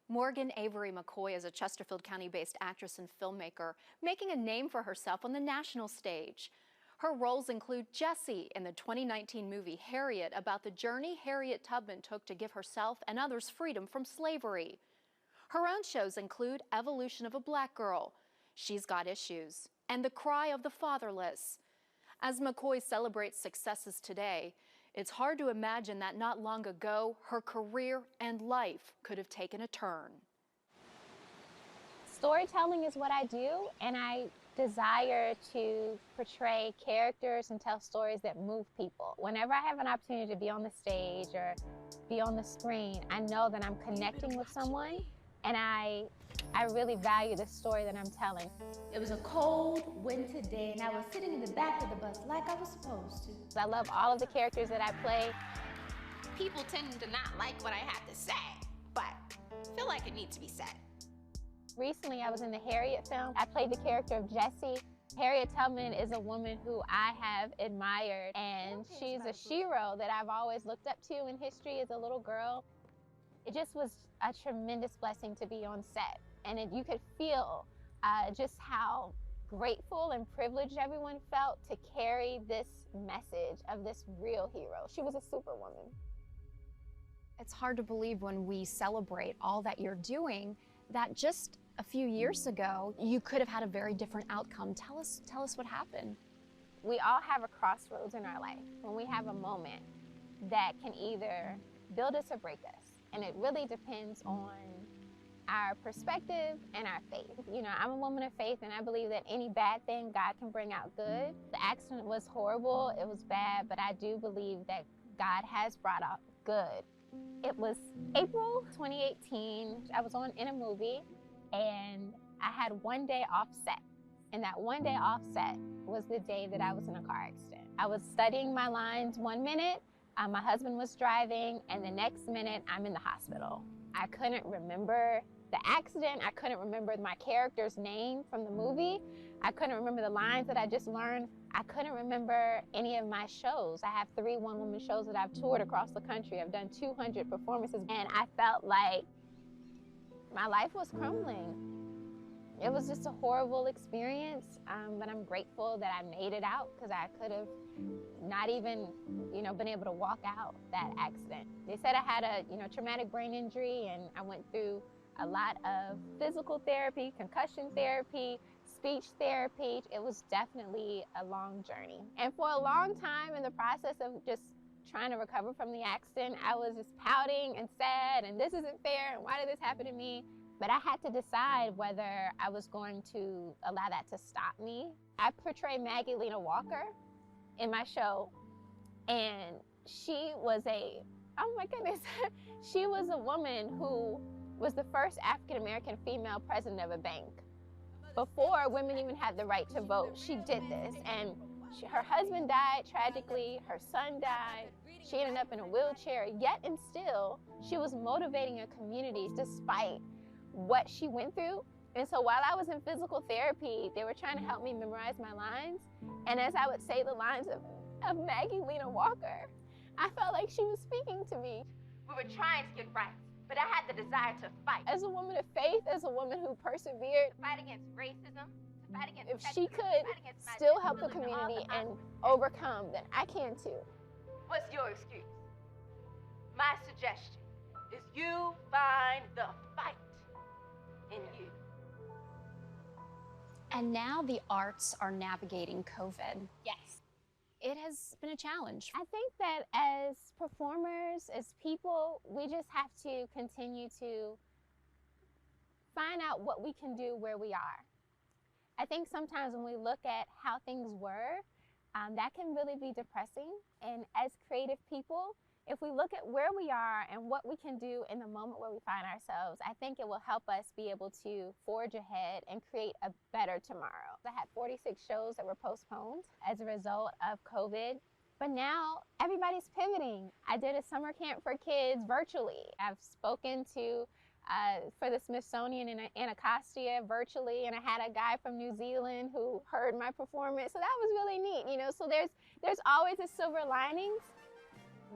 Morgan Avery McCoy is a Chesterfield County-based actress and filmmaker, making a name for herself on the national stage. Her roles include Jessie in the 2019 movie Harriet, about the journey Harriet Tubman took to give herself and others freedom from slavery. Her own shows include Evolution of a Black Girl, She's Got Issues, and The Cry of the Fatherless. As McCoy celebrates successes today, it's hard to imagine that not long ago, her career and life could have taken a turn. Storytelling is what I do, and I desire to portray characters and tell stories that move people. Whenever I have an opportunity to be on the stage or be on the screen, I know that I'm connecting with someone, and I really value the story that I'm telling. It was a cold winter day, and I was sitting in the back of the bus like I was supposed to. I love all of the characters that I play. People tend to not like what I have to say, but I feel like it needs to be said. Recently, I was in the Harriet film. I played the character of Jessie. Harriet Tubman is a woman who I have admired, and she's a shero that I've always looked up to in history as a little girl. It just was a tremendous blessing to be on set, and you could feel just how grateful and privileged everyone felt to carry this message of this real hero. She was a superwoman. It's hard to believe when we celebrate all that you're doing that just a few years ago, you could have had a very different outcome. Tell us what happened. We all have a crossroads in our life when we have a moment that can either build us or break us. And it really depends on our perspective and our faith. You know, I'm a woman of faith, and I believe that any bad thing, God can bring out good. The accident was horrible, it was bad, but I do believe that God has brought out good. It was April 2018. I was in a movie, and I had one day off set. And that one day off set was the day that I was in a car accident. I was studying my lines 1 minute, my husband was driving, and the next minute I'm in the hospital. I couldn't remember the accident. I couldn't remember my character's name from the movie. I couldn't remember the lines that I just learned. I couldn't remember any of my shows. I have 3 one-woman shows that I've toured across the country. I've done 200 performances, and I felt like my life was crumbling. It was just a horrible experience, but I'm grateful that I made it out, because I could have not even, been able to walk out that accident. They said I had a, traumatic brain injury, and I went through a lot of physical therapy, concussion therapy, speech therapy. It was definitely a long journey. And for a long time in the process of just trying to recover from the accident, I was just pouting and sad, and this isn't fair, and why did this happen to me? But I had to decide whether I was going to allow that to stop me. I portray Maggie Lena Walker in my show, and she was oh my goodness, she was a woman who was the first African-American female president of a bank. Before women even had the right to vote, she did this, and her husband died tragically, her son died, she ended up in a wheelchair, yet and still, she was motivating her communities despite what she went through. And so while I was in physical therapy, they were trying to help me memorize my lines. And as I would say the lines of Maggie Lena Walker, I felt like she was speaking to me. We were trying to get right, but I had the desire to fight. As a woman of faith, as a woman who persevered, To fight against racism, to fight against if she could still help the community and overcome, then I can too. What's your excuse? My suggestion is you find the fight in you. And now the arts are navigating COVID. Yes. It has been a challenge. I think that as performers, as people, we just have to continue to find out what we can do where we are. I think sometimes when we look at how things were, that can really be depressing. And as creative people, if we look at where we are and what we can do in the moment where we find ourselves, I think it will help us be able to forge ahead and create a better tomorrow. I had 46 shows that were postponed as a result of COVID, but now everybody's pivoting. I did a summer camp for kids virtually. I've spoken to for the Smithsonian in Anacostia virtually, and I had a guy from New Zealand who heard my performance, so that was really neat, so there's always a silver linings.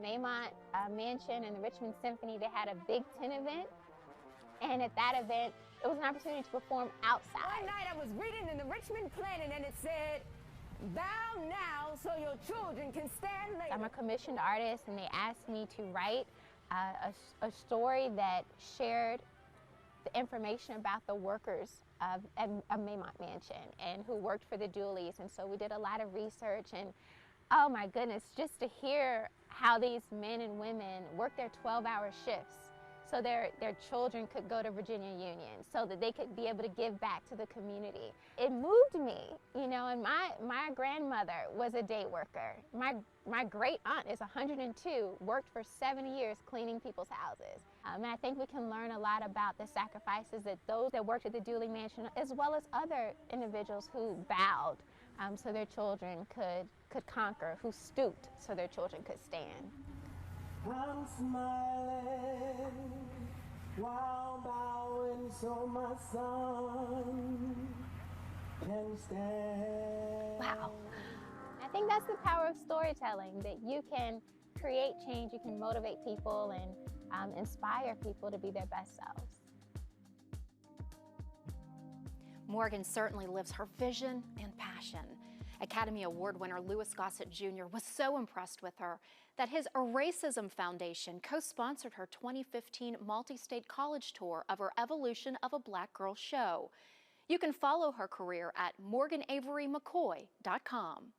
Maymont Mansion and the Richmond Symphony, they had a Big Ten event, And at that event, it was an opportunity to perform outside. One night I was reading in the Richmond Planet and it said, "Bow now so your children can stand later." I'm a commissioned artist, and they asked me to write a story that shared the information about the workers of Maymont Mansion and who worked for the Dooleys. And so we did a lot of research, and oh my goodness, just to hear how these men and women work their 12-hour shifts so their children could go to Virginia Union, so that they could be able to give back to the community. It moved me, you know, and my grandmother was a day worker. My great aunt is 102, worked for 70 years cleaning people's houses. And I think we can learn a lot about the sacrifices that those that worked at the Dooley Mansion, as well as other individuals who bowed so their children could conquer, who stooped so their children could stand. I'm smiling while bowing so my son can stand. Wow. I think that's the power of storytelling, that you can create change, you can motivate people and inspire people to be their best selves. Morgan certainly lives her vision and passion. Academy Award winner Louis Gossett Jr. was so impressed with her that his Racism Foundation co-sponsored her 2015 multi-state college tour of her Evolution of a Black Girl show. You can follow her career at MorganAveryMcCoy.com.